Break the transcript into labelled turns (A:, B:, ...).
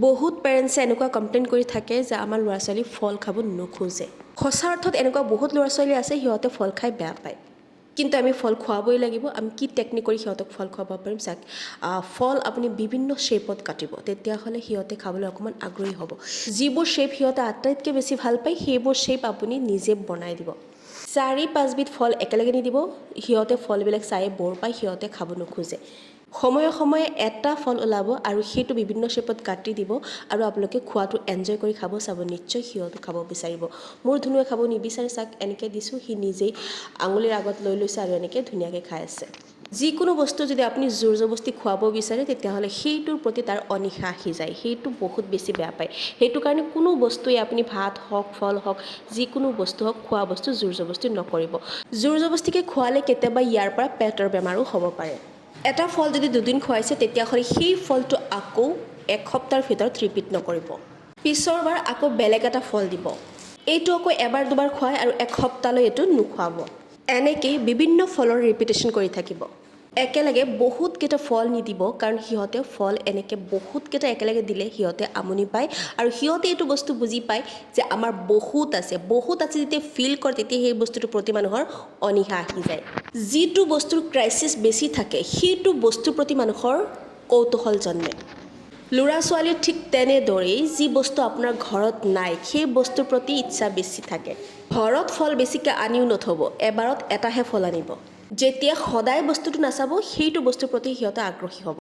A: বহুত পেৰেণ্টছে এনেকুৱা কমপ্লেইন কৰি থাকে যে আমাৰ ল'ৰা ছোৱালী ফল খাব নোখোজে। সঁচা অৰ্থত এনেকুৱা বহুত ল'ৰা ছোৱালী আছে সিহঁতে ফল খাই বেয়া পায়, কিন্তু আমি ফল খুৱাবই লাগিব। আমি কি টেকনিক কৰি সিহঁতক ফল খুৱাব পাৰিম? চাওক, ফল আপুনি বিভিন্ন শ্বেপত কাটিব, তেতিয়াহ'লে সিহঁতে খাবলৈ অকণমান আগ্ৰহী হ'ব। যিবোৰ শ্বেপ সিহঁতে আটাইতকৈ বেছি ভাল পায় সেইবোৰ শ্বেপ আপুনি নিজে বনাই দিব। 4-5 বিধ ফল একেলগে নিদিব, সিহঁতে ফলবিলাক চাই বৰ পায়, সিহঁতে খাব নোখোজে। সময়ে সময়ে এটা ফল ওলাব আৰু সেইটো বিভিন্ন শ্বেপত কাটি দিব আৰু আপোনালোকে খোৱাটো এনজয় কৰি খাব, চাব নিশ্চয় সিহঁতো খাব বিচাৰিব। মোৰ ধুনুৱে খাব নিবিচাৰে, চাওক এনেকৈ দিছোঁ, সি নিজেই আঙুলিৰ আগত লৈ লৈছে আৰু এনেকৈ ধুনীয়াকৈ খাই আছে। যিকোনো বস্তু যদি আপুনি জোৰ জবৰদস্তি খুৱাব বিচাৰে তেতিয়াহ'লে সেইটোৰ প্ৰতি তাৰ অনীহা আহি যায়, সেইটো বহুত বেছি বেয়া পায়। সেইটো কাৰণে কোনো বস্তুৱে আপুনি ভাত হওক, ফল হওক, যিকোনো বস্তু হওক, খোৱা বস্তু জোৰ জবৰদস্তি নকৰিব। জোৰ জবৰদস্তিকৈ খোৱালে কেতিয়াবা ইয়াৰ পৰা পেটৰ বেমাৰো হ'ব পাৰে। এটা ফল যদি 2 দিন খুৱাইছে তেতিয়াহ'লে সেই ফলটো আকৌ 1 সপ্তাহৰ ভিতৰত ৰিপিট নকৰিব। পিছৰ বাৰ আকৌ বেলেগ এটা ফল দিব। এইটো আকৌ এবাৰ দুবাৰ খুৱাই আৰু 1 সপ্তাহলৈ এইটো নোখোৱাব। এনেকেই বিভিন্ন ফলৰ ৰিপিটেশ্যন কৰি থাকিব। একেলগে বহুতকেইটা ফল নিদিব, কাৰণ সিহঁতে ফল এনেকৈ বহুতকেইটা একেলগে দিলে সিহঁতে আমনি পায় আৰু সিহঁতে এইটো বস্তু বুজি পায় যে আমাৰ বহুত আছে যেতিয়া ফিল কৰে তেতিয়া সেই বস্তুটোৰ প্ৰতি মানুহৰ অনীহা আহি যায়। যিটো বস্তুৰ ক্ৰাইচিছ বেছি থাকে সেইটো বস্তুৰ প্ৰতি মানুহৰ কৌতূহল জন্মে। ল'ৰা ছোৱালীৰ ঠিক তেনেদৰেই যি বস্তু আপোনাৰ ঘৰত নাই সেই বস্তুৰ প্ৰতি ইচ্ছা বেছি থাকে। ঘৰত ফল বেছিকৈ আনিও নথব, এবাৰত এটাহে ফল আনিব। যেতিয়া সদায় বস্তুটো নাচাব সেইটো বস্তুৰ প্ৰতি সিহঁতে আগ্ৰহী হ'ব।